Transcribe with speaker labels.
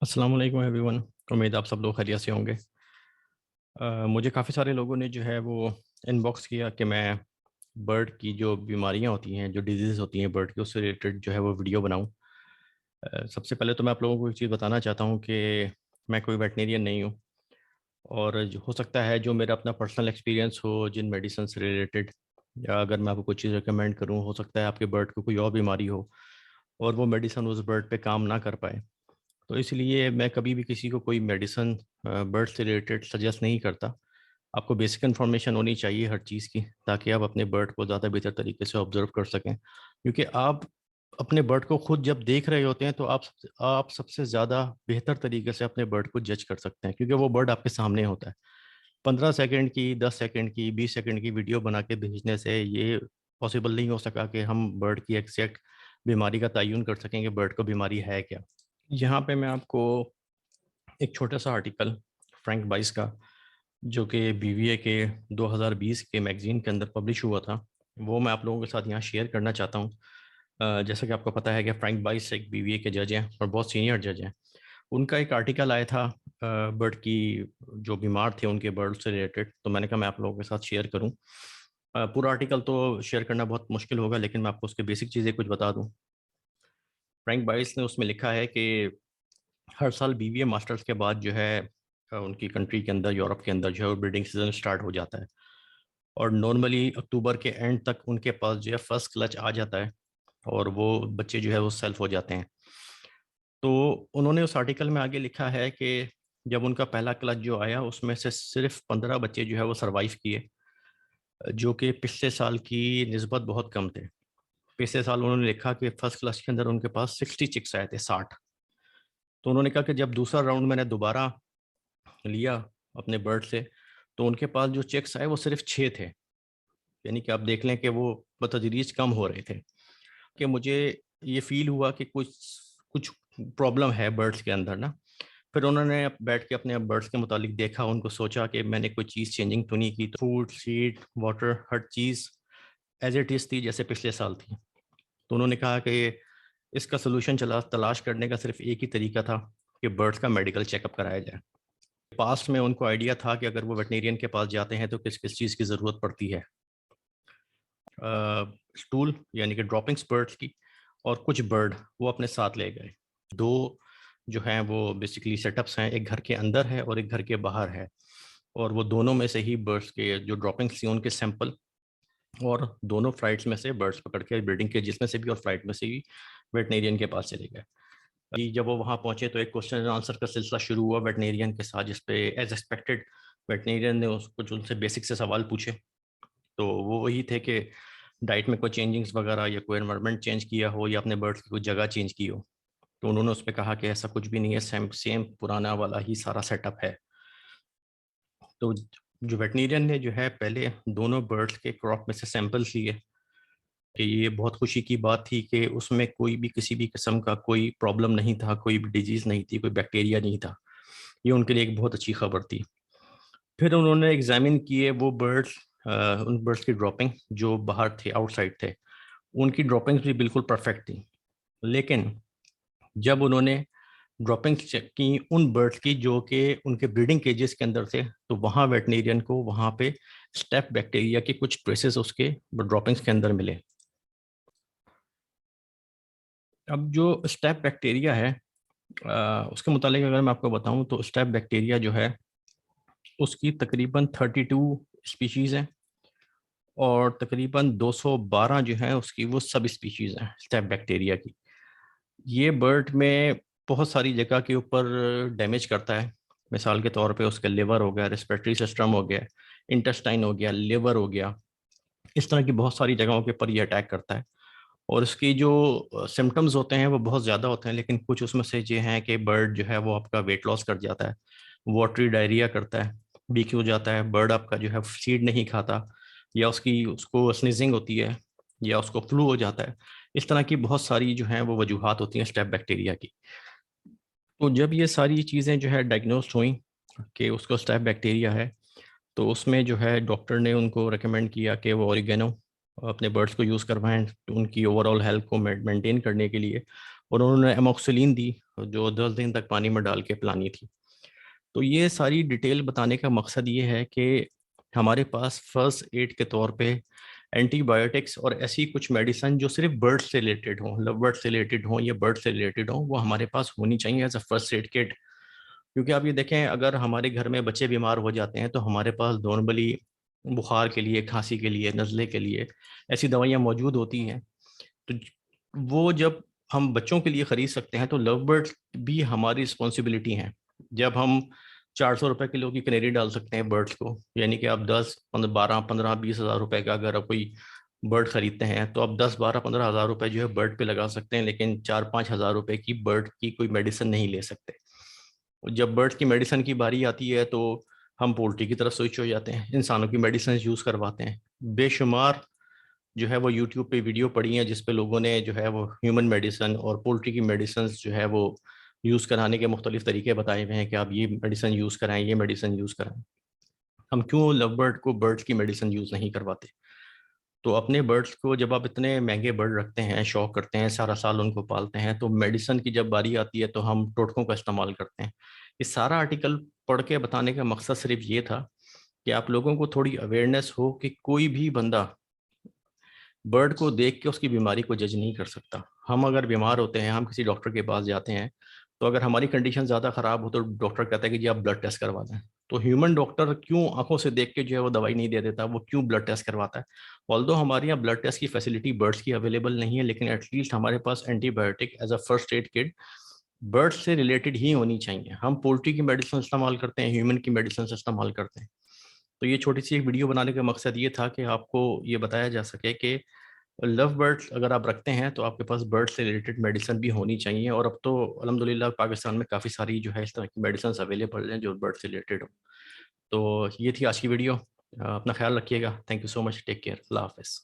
Speaker 1: السلام علیکم every one, امید آپ سب لوگ خیریت سے ہوں گے۔ مجھے کافی سارے لوگوں نے جو ہے وہ ان باکس کیا کہ میں برڈ کی جو بیماریاں ہوتی ہیں، جو ڈیزیز ہوتی ہیں برڈ کی، اس سے ریلیٹڈ جو ہے وہ ویڈیو بناؤں۔ سب سے پہلے تو میں آپ لوگوں کو ایک چیز بتانا چاہتا ہوں کہ میں کوئی ویٹنیرین نہیں ہوں، اور جو ہو سکتا ہے جو میرا اپنا پرسنل ایکسپیرینس ہو جن میڈیسن سے ریلیٹڈ، یا اگر میں آپ کو کوئی چیز ریکمینڈ کروں، ہو سکتا ہے آپ کے برڈ کو کوئی اور بیماری ہو اور وہ میڈیسن اس برڈ پہ کام نہ کر پائے۔ تو اس لیے میں کبھی بھی کسی کو کوئی میڈیسن برڈ سے ریلیٹڈ سجیسٹ نہیں کرتا۔ آپ کو بیسک انفارمیشن ہونی چاہیے ہر چیز کی، تاکہ آپ اپنے برڈ کو زیادہ بہتر طریقے سے آبزرو کر سکیں، کیونکہ آپ اپنے برڈ کو خود جب دیکھ رہے ہوتے ہیں تو آپ سب سے زیادہ بہتر طریقے سے اپنے برڈ کو جج کر سکتے ہیں، کیونکہ وہ برڈ آپ کے سامنے ہوتا ہے۔ 15 سیکنڈ کی، 10 سیکنڈ کی، 20 سیکنڈ کی ویڈیو بنا کے بھیجنے سے یہ پاسبل نہیں ہو سکا کہ ہم برڈ کی ایگزیکٹ بیماری کا تعین کر سکیں کہ برڈ کو بیماری ہے کیا۔ یہاں پہ میں آپ کو ایک چھوٹا سا آرٹیکل فرینک بائس کا، جو کہ BVA کے 2020 کے میگزین کے اندر پبلش ہوا تھا، وہ میں آپ لوگوں کے ساتھ یہاں شیئر کرنا چاہتا ہوں۔ جیسا کہ آپ کو پتہ ہے کہ فرینک بائس ایک BVA کے جج ہیں اور بہت سینئر جج ہیں۔ ان کا ایک آرٹیکل آیا تھا برڈ کی جو بیمار تھے ان کے برڈ سے ریلیٹڈ، تو میں نے کہا میں آپ لوگوں کے ساتھ شیئر کروں۔ پورا آرٹیکل تو شیئر کرنا بہت مشکل ہوگا، لیکن میں آپ کو اس کے بیسک چیزیں کچھ بتا دوں۔ فرینک بائس نے اس میں لکھا ہے کہ ہر سال BVA ماسٹرز کے بعد جو ہے ان کی کنٹری کے اندر، یورپ کے اندر جو ہے وہ بریڈنگ سیزن سٹارٹ ہو جاتا ہے، اور نارملی اکتوبر کے اینڈ تک ان کے پاس جو ہے فرسٹ کلچ آ جاتا ہے، اور وہ بچے جو ہے وہ سیلف ہو جاتے ہیں۔ تو انہوں نے اس آرٹیکل میں آگے لکھا ہے کہ جب ان کا پہلا کلچ جو آیا اس میں سے صرف 15 بچے جو ہے وہ سروائیو کیے، جو کہ پچھلے سال کی نسبت بہت کم تھے۔ پچھلے سال انہوں نے لکھا کہ فرسٹ کلچ کے اندر ان کے پاس 60 چکس آئے تھے، 60۔ تو انہوں نے کہا کہ جب دوسرا راؤنڈ میں نے دوبارہ لیا اپنے برڈ سے، تو ان کے پاس جو چیکس آئے وہ صرف 6 تھے، یعنی کہ آپ دیکھ لیں کہ وہ بتدریج کم ہو رہے تھے۔ کہ مجھے یہ فیل ہوا کہ کچھ پرابلم ہے برڈس کے اندر نا۔ پھر انہوں نے بیٹھ کے اپنے برڈس کے متعلق دیکھا، ان کو سوچا کہ میں نے کوئی چیز چینجنگ تو نہیں کی، فوڈ، سیڈ، واٹر، ہر چیز ایز اٹ از تھی جیسے پچھلے سال تھی۔ تو انہوں نے کہا کہ اس کا سلوشن تلاش کرنے کا صرف ایک ہی طریقہ تھا کہ برڈس کا میڈیکل چیک اپ کرایا جائے۔ پاسٹ میں ان کو آئیڈیا تھا کہ اگر وہ ویٹنیرین کے پاس جاتے ہیں تو کس کس چیز کی ضرورت پڑتی ہے، اسٹول یعنی کہ ڈراپنگس برڈس کی، اور کچھ برڈ وہ اپنے ساتھ لے گئے۔ دو جو ہیں وہ بیسیکلی سیٹ اپس ہیں، ایک گھر کے اندر ہے اور ایک گھر کے باہر ہے، اور وہ دونوں میں سے ہی برڈس کے جو ڈراپنگس تھیں ان کے سیمپل، اور دونوں فلائٹس میں سے برڈس پکڑ کے بریڈنگ کیجز میں سے بھی اور فلائٹ میں سے بھی ویٹنیرین کے پاس چلے گئے۔ جب وہ وہاں پہنچے تو ایک کوشچن اینڈ آنسر کا سلسلہ شروع ہوا ویٹنیرین کے ساتھ، جس پہ ایز ایکسپیکٹڈ ویٹنیرین نے اس کو ان سے بیسک سے سوال پوچھے۔ تو وہ وہی تھے کہ ڈائٹ میں کوئی چینجنگس وغیرہ، یا کوئی انوائرمنٹ چینج کیا ہو، یا اپنے برڈس کی کوئی جگہ چینج کی ہو۔ تو انہوں نے اس پہ کہا کہ ایسا کچھ بھی نہیں ہے، سیم پرانا والا ہی سارا سیٹ اپ ہے۔ تو جو ویٹنیرین نے جو ہے پہلے دونوں برڈس کے کراپ میں سے سیمپلس لیے، کہ یہ بہت خوشی کی بات تھی کہ اس میں کوئی بھی کسی بھی قسم کا کوئی پرابلم نہیں تھا، کوئی بھی ڈیزیز نہیں تھی، کوئی بیکٹیریا نہیں تھا۔ یہ ان کے لیے ایک بہت اچھی خبر تھی۔ پھر انہوں نے ایگزامن کیے وہ برڈس، ان برڈس کی ڈراپنگ جو باہر تھے، آؤٹ سائڈ تھے، ان کی ڈراپنگس بھی بالکل پرفیکٹ تھی۔ لیکن جب انہوں نے ڈراپنگس چیک کی ان برڈس کی جو کہ ان کے بریڈنگ کیجز کے اندر تھے، تو وہاں ویٹنیرین کو وہاں پہ اسٹیپ بیکٹیریا کے کچھ ٹریسز اس کے ڈراپنگس کے اندر ملے۔ اب جو اسٹیپ بیکٹیریا ہے، اس کے متعلق اگر میں آپ کو بتاؤں تو اسٹیپ بیکٹیریا جو ہے اس کی تقریباً 32 اسپیشیز ہیں، اور تقریباً 212 جو ہیں اس کی وہ سب اسپیشیز ہیں اسٹیپ بیکٹیریا کی۔ یہ برڈ میں بہت ساری جگہ کے اوپر ڈیمیج کرتا ہے۔ مثال کے طور پہ اس کا لیور ہو گیا، ریسپیریٹری سسٹم ہو گیا، انٹسٹائن ہو گیا، لیور ہو گیا، اس طرح کی بہت ساری جگہوں کے اوپر یہ اٹیک کرتا ہے۔ اور اس کی جو سمٹمز ہوتے ہیں وہ بہت زیادہ ہوتے ہیں، لیکن کچھ اس میں سے یہ ہیں کہ برڈ جو ہے وہ آپ کا ویٹ لاس کر جاتا ہے، واٹری ڈائریا کرتا ہے، بیک ہو جاتا ہے، برڈ آپ کا جو ہے سیڈ نہیں کھاتا، یا اس کو سنیزنگ ہوتی ہے، یا اس کو فلو ہو جاتا ہے۔ اس طرح کی بہت ساری جو ہیں وہ وجوہات ہوتی ہیں اسٹیپ بیکٹیریا کی۔ تو جب یہ ساری چیزیں جو ہے ڈائگنوسڈ ہوئیں کہ اس کو اسٹیپ بیکٹیریا ہے، تو اس میں جو ہے ڈاکٹر نے ان کو ریکمینڈ کیا کہ وہ اوریگینو اپنے برڈس کو یوز کروائیں ان کی اوور آل ہیلتھ کو مینٹین کرنے کے لیے، اور انہوں نے ایموکسلین دی جو 10 دن تک پانی میں ڈال کے پلانی تھی. تو یہ ساری ڈیٹیل بتانے کا مقصد یہ ہے کہ ہمارے پاس فرسٹ ایڈ کے طور پہ اینٹی بایوٹکس اور ایسی کچھ میڈیسن جو صرف برڈ سے ریلیٹڈ ہوں، لو برڈ سے ریلیٹڈ ہوں یا برڈ سے ریلیٹڈ ہوں، وہ ہمارے پاس ہونی چاہیے ایز اے فرسٹ ایڈ کٹ. کیونکہ آپ یہ دیکھیں اگر ہمارے گھر میں بچے بیمار ہو جاتے ہیں تو ہمارے پاس نارملی بخار کے لیے، کھانسی کے لیے، نزلے کے لیے ایسی دوائیاں موجود ہوتی ہیں. تو وہ جب ہم بچوں کے لیے خرید سکتے ہیں تو لو برڈ بھی ہماری رسپانسبلٹی ہیں. جب ہم 400 روپے کلو کی کنیری ڈال سکتے ہیں برڈس کو، یعنی کہ آپ 10 12 15 20 ہزار روپے کا اگر آپ کوئی برڈ خریدتے ہیں تو آپ 10 12 15 ہزار روپے جو ہے برڈ پہ لگا سکتے ہیں، لیکن 4 5 ہزار روپے کی برڈ کی کوئی میڈیسن نہیں لے سکتے. جب برڈ کی میڈیسن کی باری آتی ہے تو ہم پولٹری کی طرف سوئچ ہو جاتے ہیں، انسانوں کی میڈیسن یوز کرواتے ہیں. بے شمار جو ہے وہ یوٹیوب پہ ویڈیو پڑی ہیں جس پہ لوگوں نے جو ہے وہ ہیومن میڈیسن اور پولٹری کی میڈیسنز جو ہے وہ یوز کرانے کے مختلف طریقے بتائے ہوئے ہیں کہ آپ یہ میڈیسن یوز کرائیں، یہ میڈیسن یوز کرائیں. ہم کیوں لو برڈ کو برڈس کی میڈیسن یوز نہیں کرواتے؟ تو اپنے برڈس کو جب آپ اتنے مہنگے برڈ رکھتے ہیں، شوق کرتے ہیں، سارا سال ان کو پالتے ہیں، تو میڈیسن کی جب باری آتی ہے تو ہم ٹوٹکوں کا استعمال کرتے ہیں. یہ سارا آرٹیکل پڑھ کے بتانے کا مقصد صرف یہ تھا کہ آپ لوگوں کو تھوڑی اویئرنیس ہو کہ کوئی بھی بندہ برڈ کو دیکھ کے اس کی بیماری کو جج نہیں کر سکتا. ہم اگر بیمار ہوتے ہیں، ہم کسی ڈاکٹر کے پاس جاتے ہیں، تو اگر ہماری کنڈیشن زیادہ خراب ہو تو ڈاکٹر کہتا ہے کہ جی آپ بلڈ ٹیسٹ کروا دیں. تو ہیومن ڈاکٹر کیوں آنکھوں سے دیکھ کے جو ہے وہ دوائی نہیں دے دیتا، وہ کیوں بلڈ ٹیسٹ کرواتا ہے؟ آلدو ہمارے یہاں بلڈ ٹیسٹ کی فیسلٹی برڈس کی اویلیبل نہیں ہے، لیکن ایٹ لیسٹ ہمارے پاس antibiotic as a first aid kit bird سے ریلیٹڈ ہی ہونی چاہیے. ہم پولٹری کی میڈیسن استعمال کرتے ہیں، ہیومن کی میڈیسن استعمال کرتے ہیں. تو یہ چھوٹی سی ایک ویڈیو بنانے کا مقصد یہ تھا کہ آپ کو یہ بتایا جا سکے کہ لو برڈ اگر آپ رکھتے ہیں تو آپ کے پاس برڈ سے ریلیٹڈ میڈیسن بھی ہونی چاہیے. اور اب تو الحمدللہ پاکستان میں کافی ساری جو ہے اس طرح کی میڈیسنس اویلیبل ہیں جو برڈ سے ریلیٹڈ ہوں. تو یہ تھی آج کی ویڈیو. اپنا خیال رکھیے گا. Thank you so much. Take care. اللہ حافظ.